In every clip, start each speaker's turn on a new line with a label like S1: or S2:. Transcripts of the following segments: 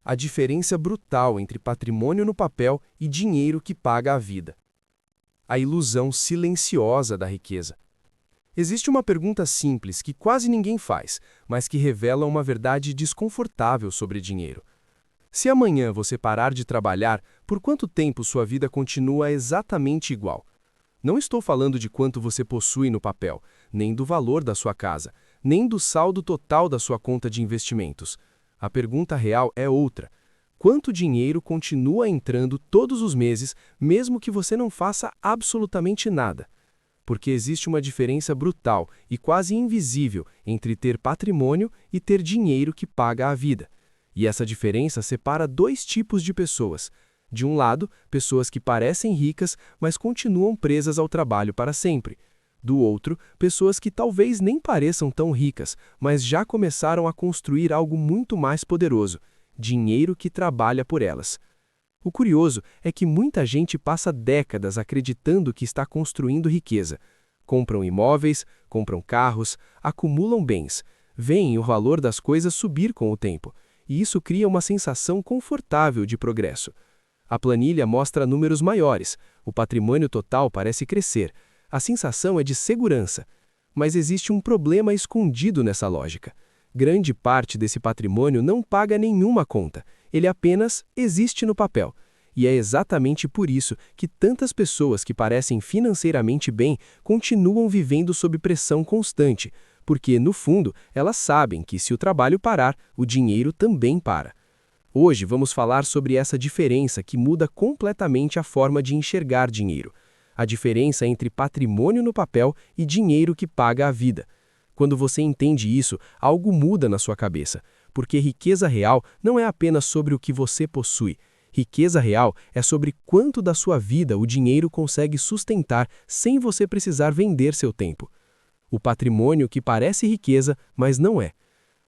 S1: a diferença brutal entre patrimônio no papel e dinheiro que paga a vida. A ilusão silenciosa da riqueza. Existe uma pergunta simples que quase ninguém faz, mas que revela uma verdade desconfortável sobre dinheiro. Se amanhã você parar de trabalhar, por quanto tempo sua vida continua exatamente igual? Não estou falando de quanto você possui no papel, nem do valor da sua casa, nem do saldo total da sua conta de investimentos. A pergunta real é outra. Quanto dinheiro continua entrando todos os meses, mesmo que você não faça absolutamente nada? Porque existe uma diferença brutal e quase invisível entre ter patrimônio e ter dinheiro que paga a vida. E essa diferença separa dois tipos de pessoas. De um lado, pessoas que parecem ricas, mas continuam presas ao trabalho para sempre. Do outro, pessoas que talvez nem pareçam tão ricas, mas já começaram a construir algo muito mais poderoso: dinheiro que trabalha por elas. O curioso é que muita gente passa décadas acreditando que está construindo riqueza. Compram imóveis, compram carros, acumulam bens, veem o valor das coisas subir com o tempo, e isso cria uma sensação confortável de progresso. A planilha mostra números maiores, o patrimônio total parece crescer, a sensação é de segurança. Mas existe um problema escondido nessa lógica. Grande parte desse patrimônio não paga nenhuma conta, ele apenas existe no papel. E é exatamente por isso que tantas pessoas que parecem financeiramente bem continuam vivendo sob pressão constante, porque, no fundo, elas sabem que se o trabalho parar, o dinheiro também para. Hoje vamos falar sobre essa diferença que muda completamente a forma de enxergar dinheiro. A diferença entre patrimônio no papel e dinheiro que paga a vida. Quando você entende isso, algo muda na sua cabeça, porque riqueza real não é apenas sobre o que você possui. Riqueza real é sobre quanto da sua vida o dinheiro consegue sustentar sem você precisar vender seu tempo. O patrimônio que parece riqueza, mas não é.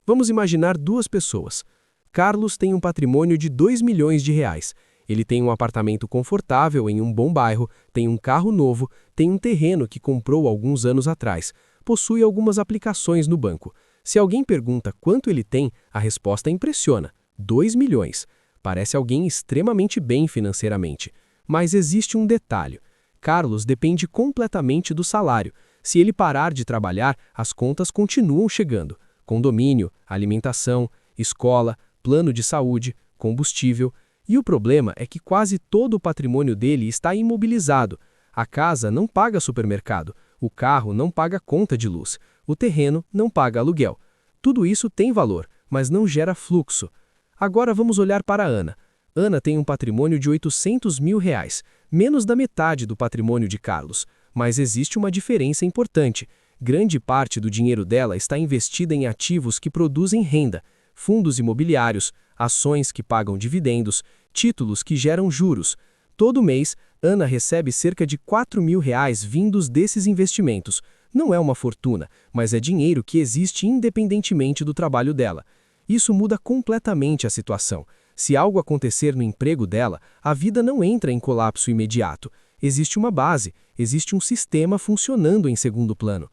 S1: Vamos imaginar duas pessoas. Carlos tem um patrimônio de 2 milhões de reais. Ele tem um apartamento confortável em um bom bairro, tem um carro novo, tem um terreno que comprou alguns anos atrás, possui algumas aplicações no banco. Se alguém pergunta quanto ele tem, a resposta impressiona: 2 milhões. Parece alguém extremamente bem financeiramente. Mas existe um detalhe. Carlos depende completamente do salário. Se ele parar de trabalhar, as contas continuam chegando. Condomínio, alimentação, escola, plano de saúde, combustível. E o problema é que quase todo o patrimônio dele está imobilizado. A casa não paga supermercado, o carro não paga conta de luz, o terreno não paga aluguel. Tudo isso tem valor, mas não gera fluxo. Agora vamos olhar para a Ana. Ana tem um patrimônio de 800 mil reais, menos da metade do patrimônio de Carlos. Mas existe uma diferença importante. Grande parte do dinheiro dela está investida em ativos que produzem renda, fundos imobiliários, ações que pagam dividendos, títulos que geram juros. Todo mês, Ana recebe cerca de 4 mil reais vindos desses investimentos. Não é uma fortuna, mas é dinheiro que existe independentemente do trabalho dela. Isso muda completamente a situação. Se algo acontecer no emprego dela, a vida não entra em colapso imediato. Existe uma base, existe um sistema funcionando em segundo plano.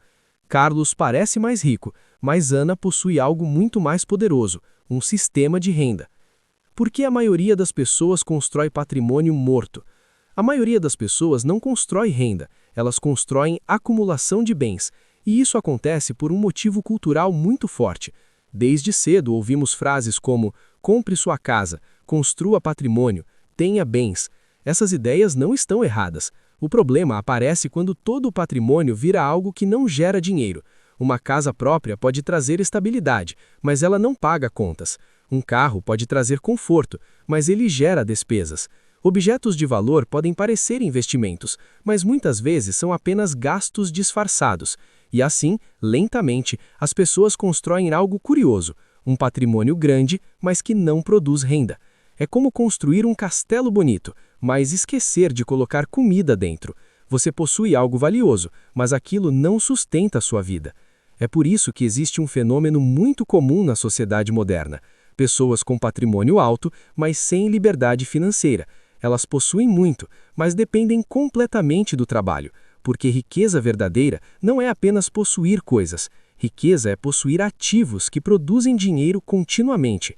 S1: Carlos parece mais rico, mas Ana possui algo muito mais poderoso, um sistema de renda. Por que a maioria das pessoas constrói patrimônio morto? A maioria das pessoas não constrói renda, elas constroem acumulação de bens, e isso acontece por um motivo cultural muito forte. Desde cedo ouvimos frases como: compre sua casa, construa patrimônio, tenha bens. Essas ideias não estão erradas. O problema aparece quando todo o patrimônio vira algo que não gera dinheiro. Uma casa própria pode trazer estabilidade, mas ela não paga contas. Um carro pode trazer conforto, mas ele gera despesas. Objetos de valor podem parecer investimentos, mas muitas vezes são apenas gastos disfarçados. E assim, lentamente, as pessoas constroem algo curioso, um patrimônio grande, mas que não produz renda. É como construir um castelo bonito, mas esquecer de colocar comida dentro. Você possui algo valioso, mas aquilo não sustenta a sua vida. É por isso que existe um fenômeno muito comum na sociedade moderna. Pessoas com patrimônio alto, mas sem liberdade financeira. Elas possuem muito, mas dependem completamente do trabalho, porque riqueza verdadeira não é apenas possuir coisas. Riqueza é possuir ativos que produzem dinheiro continuamente.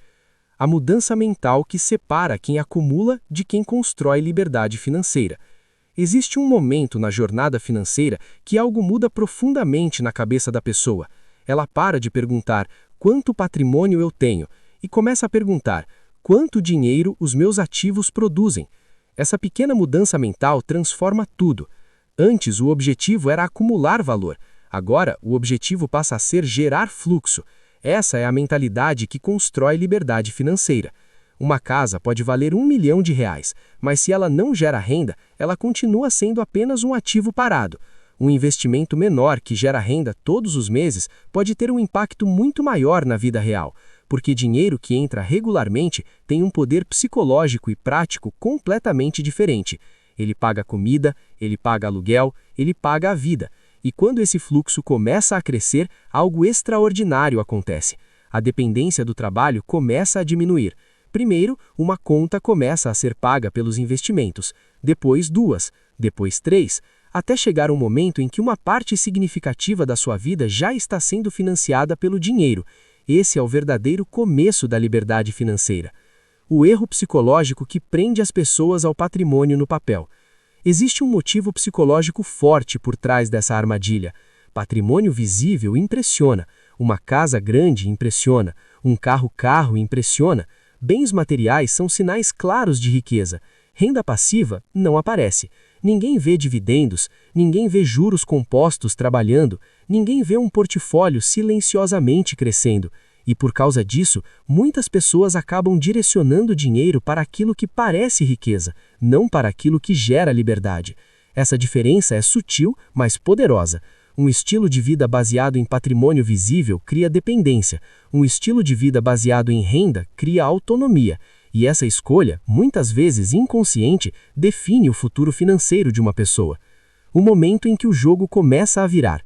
S1: a mudança mental que separa quem acumula de quem constrói liberdade financeira. Existe um momento na jornada financeira que algo muda profundamente na cabeça da pessoa. Ela para de perguntar quanto patrimônio eu tenho e começa a perguntar quanto dinheiro os meus ativos produzem. Essa pequena mudança mental transforma tudo. Antes, o objetivo era acumular valor. Agora, o objetivo passa a ser gerar fluxo. Essa é a mentalidade que constrói liberdade financeira. Uma casa pode valer R$1 milhão, mas se ela não gera renda, ela continua sendo apenas um ativo parado. Um investimento menor que gera renda todos os meses pode ter um impacto muito maior na vida real, porque dinheiro que entra regularmente tem um poder psicológico e prático completamente diferente. Ele paga comida, ele paga aluguel, ele paga a vida. E quando esse fluxo começa a crescer, algo extraordinário acontece. A dependência do trabalho começa a diminuir. Primeiro, uma conta começa a ser paga pelos investimentos, depois 2, depois 3, até chegar um momento em que uma parte significativa da sua vida já está sendo financiada pelo dinheiro. Esse é o verdadeiro começo da liberdade financeira. O erro psicológico que prende as pessoas ao patrimônio no papel. Existe um motivo psicológico forte por trás dessa armadilha. Patrimônio visível impressiona, uma casa grande impressiona, um carro impressiona. Bens materiais são sinais claros de riqueza. Renda passiva não aparece. Ninguém vê dividendos, ninguém vê juros compostos trabalhando, ninguém vê um portfólio silenciosamente crescendo. E por causa disso, muitas pessoas acabam direcionando dinheiro para aquilo que parece riqueza, não para aquilo que gera liberdade. Essa diferença é sutil, mas poderosa. Um estilo de vida baseado em patrimônio visível cria dependência. Um estilo de vida baseado em renda cria autonomia. E essa escolha, muitas vezes inconsciente, define o futuro financeiro de uma pessoa. O momento em que o jogo começa a virar.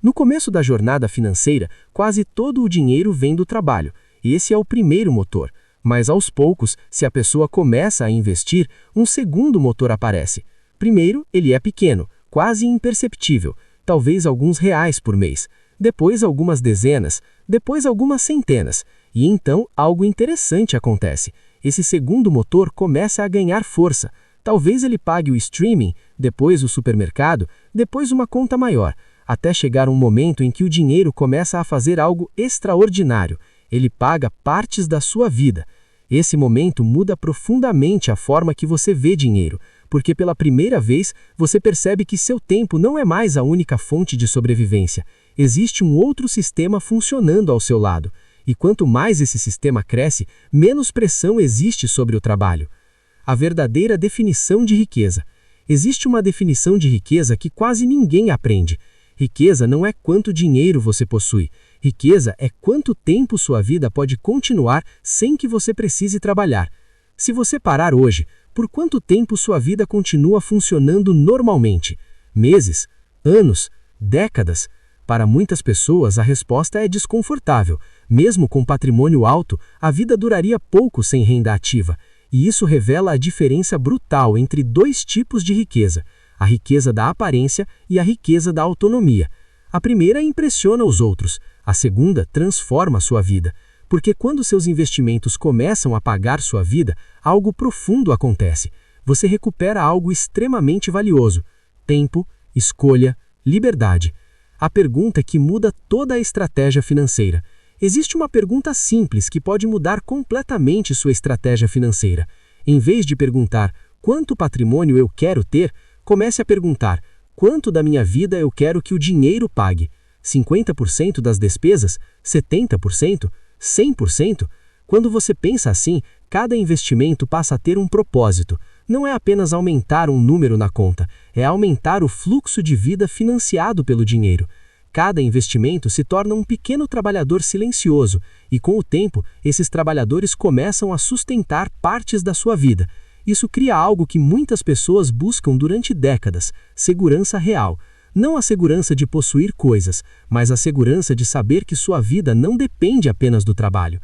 S1: No começo da jornada financeira, quase todo o dinheiro vem do trabalho. Esse é o primeiro motor. Mas aos poucos, se a pessoa começa a investir, um segundo motor aparece. Primeiro, ele é pequeno, quase imperceptível, talvez alguns reais por mês. Depois algumas dezenas, depois algumas centenas. E então algo interessante acontece. Esse segundo motor começa a ganhar força. Talvez ele pague o streaming, depois o supermercado, depois uma conta maior, até chegar um momento em que o dinheiro começa a fazer algo extraordinário. Ele paga partes da sua vida. Esse momento muda profundamente a forma que você vê dinheiro, porque pela primeira vez você percebe que seu tempo não é mais a única fonte de sobrevivência. Existe um outro sistema funcionando ao seu lado. E quanto mais esse sistema cresce, menos pressão existe sobre o trabalho. A verdadeira definição de riqueza. Existe uma definição de riqueza que quase ninguém aprende. Riqueza não é quanto dinheiro você possui. Riqueza é quanto tempo sua vida pode continuar sem que você precise trabalhar. Se você parar hoje, por quanto tempo sua vida continua funcionando normalmente? Meses? Anos? Décadas? Para muitas pessoas, a resposta é desconfortável. Mesmo com patrimônio alto, a vida duraria pouco sem renda ativa. E isso revela a diferença brutal entre dois tipos de riqueza: a riqueza da aparência e a riqueza da autonomia. A primeira impressiona os outros, a segunda transforma sua vida. Porque quando seus investimentos começam a pagar sua vida, algo profundo acontece. Você recupera algo extremamente valioso: tempo, escolha, liberdade. A pergunta que muda toda a estratégia financeira. Existe uma pergunta simples que pode mudar completamente sua estratégia financeira. Em vez de perguntar quanto patrimônio eu quero ter, comece a perguntar quanto da minha vida eu quero que o dinheiro pague. 50% das despesas? 70%? 100%? Quando você pensa assim, cada investimento passa a ter um propósito. Não é apenas aumentar um número na conta, é aumentar o fluxo de vida financiado pelo dinheiro. Cada investimento se torna um pequeno trabalhador silencioso, e com o tempo, esses trabalhadores começam a sustentar partes da sua vida. Isso cria algo que muitas pessoas buscam durante décadas: segurança real. Não a segurança de possuir coisas, mas a segurança de saber que sua vida não depende apenas do trabalho.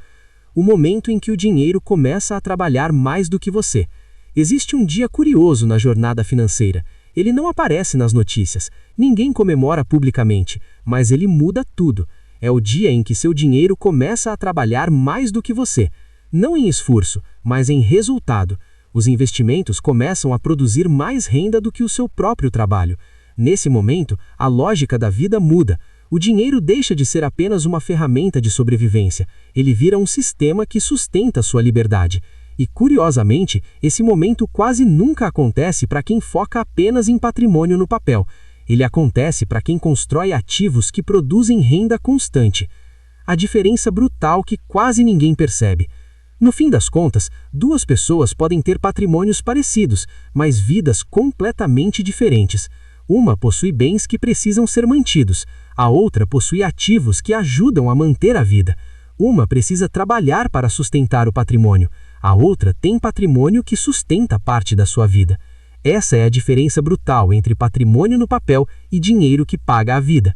S1: O momento em que o dinheiro começa a trabalhar mais do que você. Existe um dia curioso na jornada financeira. Ele não aparece nas notícias, ninguém comemora publicamente, mas ele muda tudo. É o dia em que seu dinheiro começa a trabalhar mais do que você.
S2: não em esforço, mas em resultado. Os investimentos começam a produzir mais renda do que o seu próprio trabalho. Nesse momento, a lógica da vida muda. O dinheiro deixa de ser apenas uma ferramenta de sobrevivência. Ele vira um sistema que sustenta sua liberdade. E, curiosamente, esse momento quase nunca acontece para quem foca apenas em patrimônio no papel. Ele acontece para quem constrói ativos que produzem renda constante. A diferença brutal que quase ninguém percebe. No fim das contas, duas pessoas podem ter patrimônios parecidos, mas vidas completamente diferentes. Uma possui bens que precisam ser mantidos, a outra possui ativos que ajudam a manter a vida. Uma precisa trabalhar para sustentar o patrimônio, a outra tem patrimônio que sustenta parte da sua vida. Essa é a diferença brutal entre patrimônio no papel e dinheiro que paga a vida.